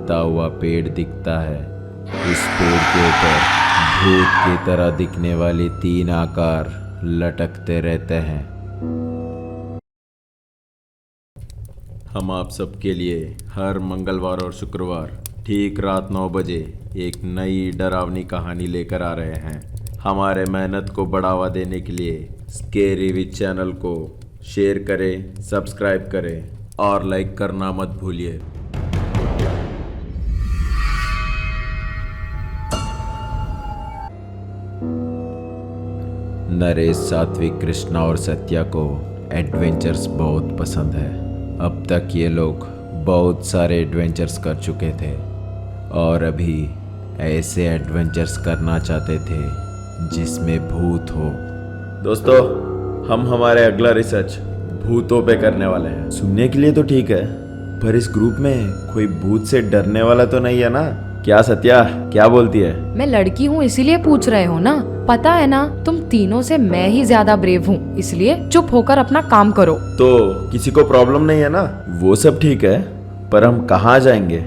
हिलता हुआ पेड़ दिखता है। उस पेड़ के ऊपर भूत की तरह दिखने वाली 3 आकार लटकते रहते हैं। हम आप सबके लिए हर मंगलवार और शुक्रवार ठीक रात 9 बजे एक नई डरावनी कहानी लेकर आ रहे हैं। हमारे मेहनत को बढ़ावा देने के लिए स्केरी विद चैनल को शेयर करें, सब्सक्राइब करें और लाइक करना मत भूलिए। नरेश, सात्विक, कृष्णा और सत्या को एडवेंचर्स बहुत पसंद है। अब तक ये लोग बहुत सारे एडवेंचर्स कर चुके थे और अभी ऐसे एडवेंचर्स करना चाहते थे जिसमें भूत हो। दोस्तों, हम हमारे अगला रिसर्च भूतों पे करने वाले हैं। सुनने के लिए तो ठीक है, पर इस ग्रुप में कोई भूत से डरने वाला तो नहीं है ना? क्या सत्या, क्या बोलती है? मैं लड़की हूँ इसीलिए पूछ रहे हो ना? पता है ना, तुम तीनों से मैं ही ज्यादा ब्रेव हूँ, इसलिए चुप होकर अपना काम करो। तो किसी को प्रॉब्लम नहीं है ना? वो सब ठीक है, पर हम कहाँ जाएंगे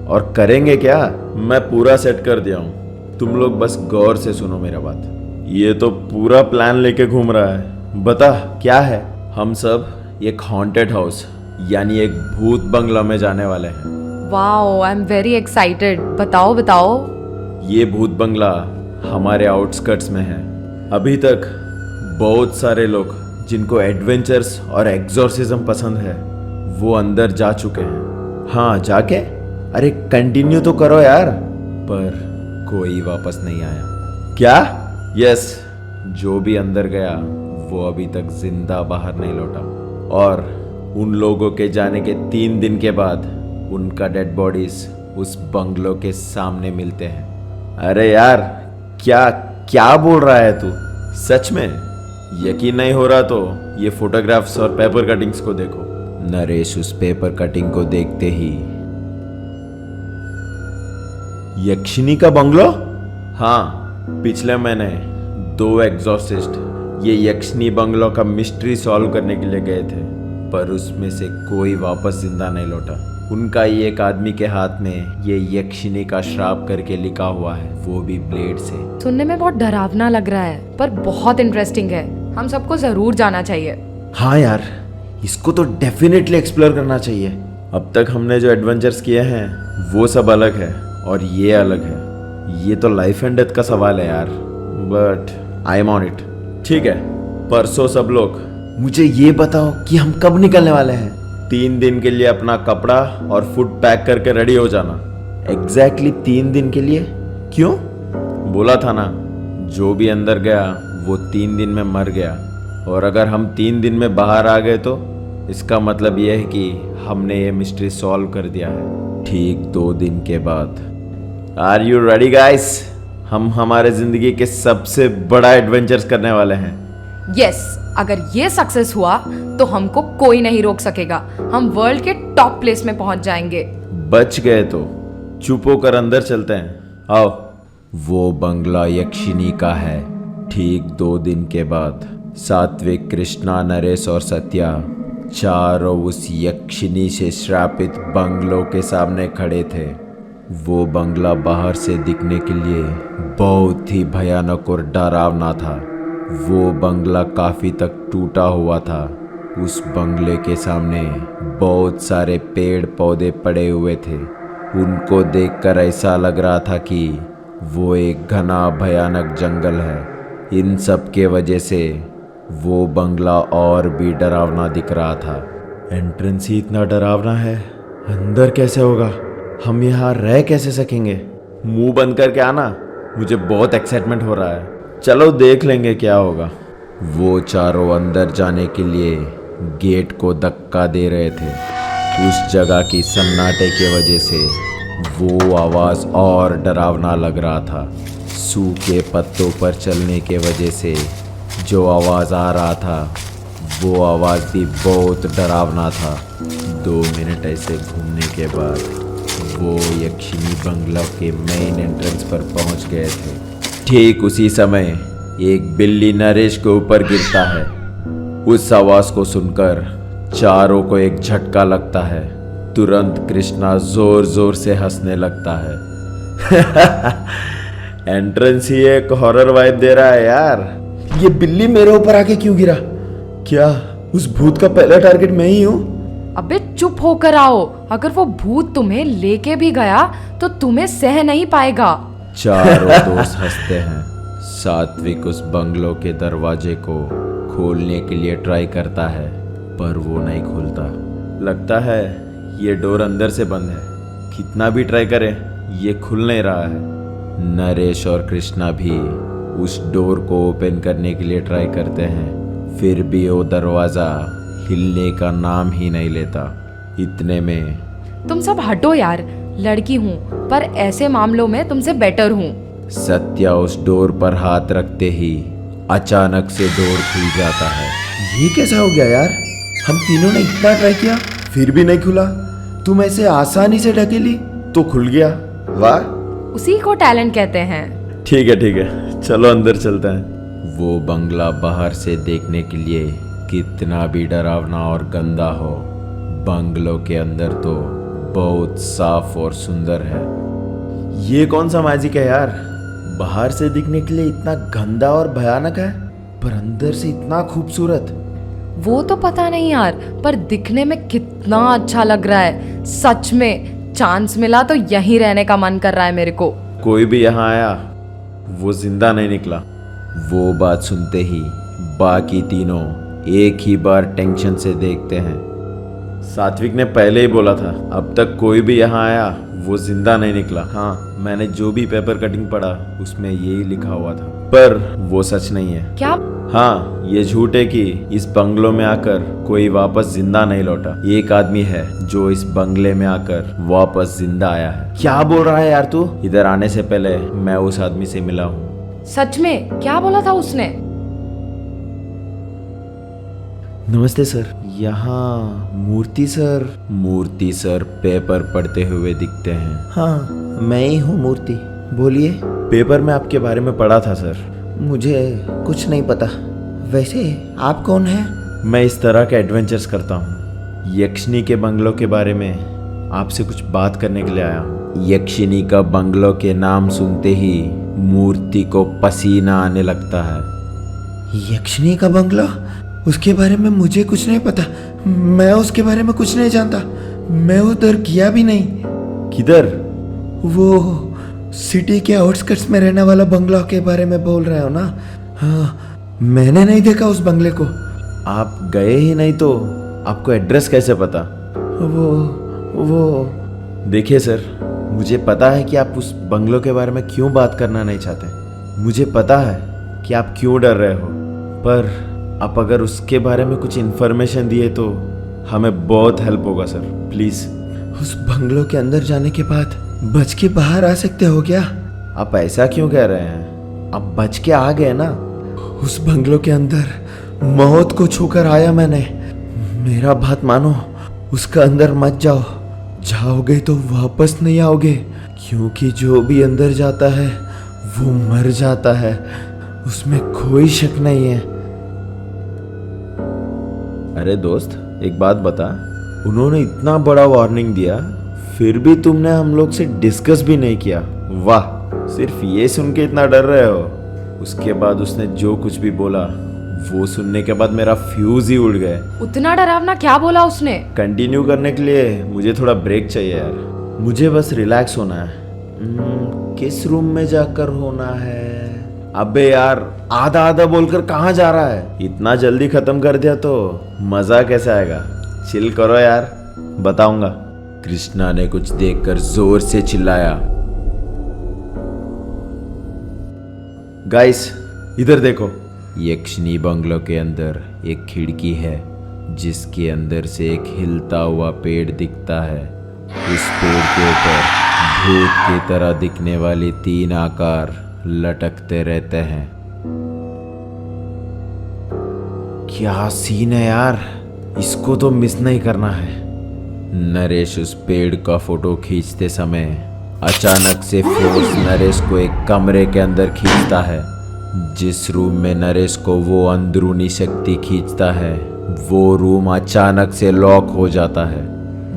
और करेंगे क्या? मैं पूरा सेट कर दिया हूँ, तुम लोग बस गौर से सुनो मेरा बात। ये तो पूरा प्लान लेके घूम रहा है। बता क्या है? हम सब एक हॉन्टेड हाउस यानी एक भूत बंगला में जाने वाले हैं। Wow, I am very excited. बताओ बताओ। ये भूत बंगला हमारे आउटस्कर्ट्स में है। अभी तक बहुत सारे लोग जिनको एडवेंचर्स और एग्जॉर्सिज्म पसंद है वो अंदर जा चुके हैं। हाँ, जाके अरे कंटिन्यू तो करो यार। पर कोई वापस नहीं आया। क्या? यस, जो भी अंदर गया वो अभी तक जिंदा बाहर नहीं लौटा। और उन लोगों के जाने के 3 दिन के बाद उनका डेड बॉडीज उस बंगलों के सामने मिलते हैं। अरे यार, क्या क्या बोल रहा है तू? सच में यकीन नहीं हो रहा तो ये फोटोग्राफ्स और पेपर कटिंग्स को देखो। नरेश उस पेपर कटिंग को देखते ही, यक्षिनी का बंगलो? हाँ, पिछले महीने 2 एग्जॉर्सिस्ट ये यक्षिनी बंगलो का मिस्ट्री सॉल्व करने के लिए गए थे, पर उसमें से कोई वापस जिंदा नहीं लौटा। उनका ही एक आदमी के हाथ में ये यक्षिनी का श्राप करके लिखा हुआ है, वो भी ब्लेड से। सुनने में बहुत डरावना लग रहा है, पर बहुत इंटरेस्टिंग है। हम सबको जरूर जाना चाहिए। हाँ यार, इसको तो डेफिनेटली एक्सप्लोर करना चाहिए। अब तक हमने जो एडवेंचर्स किए हैं वो सब अलग है और ये अलग है। ये तो लाइफ एंड डेथ का सवाल है यार, but I am on it. ठीक है, परसों सब लोग मुझे ये बताओ कि हम कब निकलने वाले हैं? 3 दिन के लिए अपना कपड़ा और फूड पैक करके रेडी हो जाना। एग्जैक्टली 3 दिन के लिए? क्यों? बोला था ना, जो भी अंदर गया वो 3 दिन में मर गया। और अगर हम 3 दिन में बाहर आ गए तो इसका मतलब यह है कि हमने ये मिस्ट्री सॉल्व कर दिया है। ठीक 2 दिन के बाद। Are you ready guys? हम हमारे जिंदगी के सबसे बड़ा एडवेंचर्स करने वाले हैं। यस, अगर ये सक्सेस हुआ तो हमको कोई नहीं रोक सकेगा। हम वर्ल्ड के टॉप प्लेस में पहुंच जाएंगे। बच गए तो चुप होकर अंदर चलते हैं। आओ। वो बंगला यक्षिनी का है। ठीक 2 दिन के बाद सात्विक, कृष्णा, नरेश और सत्या चारों उस यक्षिनी से श्रापित बंगलों के सामने खड़े थे। वो बंगला बाहर से दिखने के लिए बहुत ही भयानक और डरावना था। वो बंगला काफी तक टूटा हुआ था। उस बंगले के सामने बहुत सारे पेड़ पौधे पड़े हुए थे। उनको देखकर ऐसा लग रहा था कि वो एक घना भयानक जंगल है। इन सब के वजह से वो बंगला और भी डरावना दिख रहा था। एंट्रेंस ही इतना डरावना है, अंदर कैसे होगा? हम यहाँ रह कैसे सकेंगे? मुंह बंद करके आना, मुझे बहुत एक्साइटमेंट हो रहा है। चलो देख लेंगे क्या होगा। वो चारों अंदर जाने के लिए गेट को धक्का दे रहे थे। उस जगह की सन्नाटे की वजह से वो आवाज़ और डरावना लग रहा था। सूखे पत्तों पर चलने के वजह से जो आवाज़ आ रहा था वो आवाज़ भी बहुत डरावना था। 2 मिनट ऐसे घूमने के बाद वो यक्षिनी बंगला के मेन एंट्रेंस पर पहुंच गए थे। ठीक उसी समय एक बिल्ली नरेश के ऊपर गिरता है। उस आवाज़ को सुनकर चारों को एक झटका लगता है तुरंत कृष्णा जोर जोर से हंसने लगता है। एंट्रेंस ही एक हॉरर वाइब दे रहा है यार। ये बिल्ली मेरे ऊपर आके क्यों गिरा? क्या उस भूत का पहला टारगेट मैं ही हूँ? अबे चुप होकर आओ, अगर वो भूत तुम्हें लेके भी गया तो तुम्हें सह नहीं पाएगा। चारों दोस्त हंसते हैं। सात्विक उस बंगलों के दरवाजे को खोलने के लिए ट्राई करता है, पर वो नहीं खुलता। लगता है ये डोर अंदर से बंद है। कितना भी ट्राई करे ये खुल नहीं रहा है। नरेश और कृष्णा भी उस डोर को ओपन करने के लिए ट्राई करते हैं, फिर भी वो दरवाज़ा हिलने का नाम ही नहीं लेता। इतने में तुम सब हटो यार, लड़की हूँ पर ऐसे मामलों में तुमसे बेटर हूँ। सत्या उस डोर पर हाथ रखते ही अचानक से डोर खुल जाता है। ये कैसा हो गया यार? हम तीनों ने इतना ट्राई किया फिर भी नहीं खुला। तुम ऐसे आसानी से ढकेली तो खुल गया। वाह, उसी को टैलेंट कहते हैं। ठीक है, चलो अंदर चलते हैं। वो बंगला बाहर से देखने के लिए कितना भी डरावना और गंदा हो, बंगलों के अंदर तो बहुत साफ और सुंदर है। ये कौन सा मैजिक है यार? बाहर से दिखने के लिए इतना गंदा और भयानक है, पर अंदर से इतना खूबसूरत। वो तो पता नहीं यार, पर दिखने में कितना अच्छा लग रहा है। सच में चांस मिला तो यहीं रहने का मन कर रहा है मेरे को। कोई भी यहाँ आया वो जिंदा नहीं निकला। वो बात सुनते ही बाकी तीनों एक ही बार टेंशन से देखते हैं। सात्विक ने पहले ही बोला था, अब तक कोई भी यहाँ आया वो जिंदा नहीं निकला। हाँ, मैंने जो भी पेपर कटिंग पढ़ा उसमें यही लिखा हुआ था, पर वो सच नहीं है। क्या? हाँ, ये झूठ है कि इस बंगलों में आकर कोई वापस जिंदा नहीं लौटा। एक आदमी है जो इस बंगले में आकर वापस जिंदा आया है। क्या बोल रहा है यार तू? इधर आने से पहले मैं उस आदमी से मिला हूँ। सच में? क्या बोला था उसने? नमस्ते सर, यहाँ मूर्ति सर पेपर पढ़ते हुए दिखते हैं। हाँ, मैं ही हूँ मूर्ति, बोलिए। पेपर में आपके बारे में पढ़ा था सर। मुझे कुछ नहीं पता। वैसे आप कौन हैं? मैं इस तरह के एडवेंचर्स करता हूँ। यक्षिनी के बंगलों के बारे में आपसे कुछ बात करने के लिए आया हूँ। यक्षिनी का बंगलों के नाम सुनते ही मूर्ति को पसीना आने लगता है। यक्षिनी का बंगला? उसके बारे में मुझे कुछ नहीं पता। मैं उसके बारे में कुछ नहीं जानता। मैं उधर गया भी नहीं। किधर? वो सिटी के आउटस्कर्ट्स में रहने वाला बंगला के बारे में बोल रहे हो ना? हाँ, मैंने नहीं देखा उस बंगले को। आप गए ही नहीं तो आपको एड्रेस कैसे पता? वो देखिए सर, मुझे पता है कि आप उस बंगलों के बारे में क्यों बात करना नहीं चाहते। मुझे पता है कि आप क्यों डर रहे हो, पर आप अगर उसके बारे में कुछ इन्फॉर्मेशन दिए तो हमें बहुत हेल्प होगा सर, प्लीज़। उस बंगलों के अंदर जाने के बाद बच के बाहर आ सकते हो क्या? आप ऐसा क्यों कह रहे हैं? आप बच के आ गए ना। उस बंगलों के अंदर मौत को छूकर आया मैंने। मेरा बात मानो, उसका अंदर मत जाओ। जाओगे तो वापस नहीं आओगे, क्योंकि जो भी अंदर जाता है वो मर जाता है, उसमें कोई शक नहीं है। अरे दोस्त, एक बात बता, उन्होंने इतना बड़ा वार्निंग दिया फिर भी तुमने हम लोग से डिस्कस भी नहीं किया। वाह, सिर्फ ये सुन के इतना डर रहे हो। उसके बाद उसने जो कुछ भी बोला वो सुनने के बाद मेरा फ्यूज ही उड़ गए। उतना डरावना क्या बोला उसने? कंटिन्यू करने के लिए मुझे थोड़ा ब्रेक चाहिए यार। मुझे बस रिलैक्स होना है। किस रूम में जाकर होना है? अबे यार, आधा आधा बोलकर कहाँ जा रहा है? इतना जल्दी खत्म कर दिया तो मजा कैसे आएगा? चिल करो यार, बताऊंगा। कृष्णा ने कुछ देखकर जोर से चिल्लाया, गाइस इधर देखो। यक्षिनी बंगलों के अंदर एक खिड़की है जिसके अंदर से एक हिलता हुआ पेड़ दिखता है। उस पेड़ के ऊपर भूत की तरह दिखने वाली 3 आकार लटकते रहते हैं। क्या सीन है यार, इसको तो मिस नहीं करना है। नरेश उस पेड़ का फोटो खींचते समय अचानक से फोर्स नरेश को एक कमरे के अंदर खींचता है। जिस रूम में नरेश को वो अंदरूनी शक्ति खींचता है वो रूम अचानक से लॉक हो जाता है।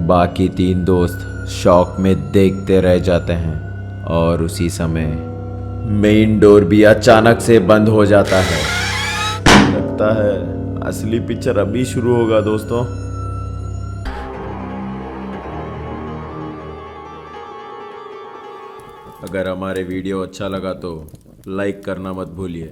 बाकी 3 दोस्त शॉक में देखते रह जाते हैं और उसी समय मेन डोर भी अचानक से बंद हो जाता है। लगता है असली पिक्चर अभी शुरू होगा दोस्तों। अगर हमारे वीडियो अच्छा लगा तो लाइक करना मत भूलिए।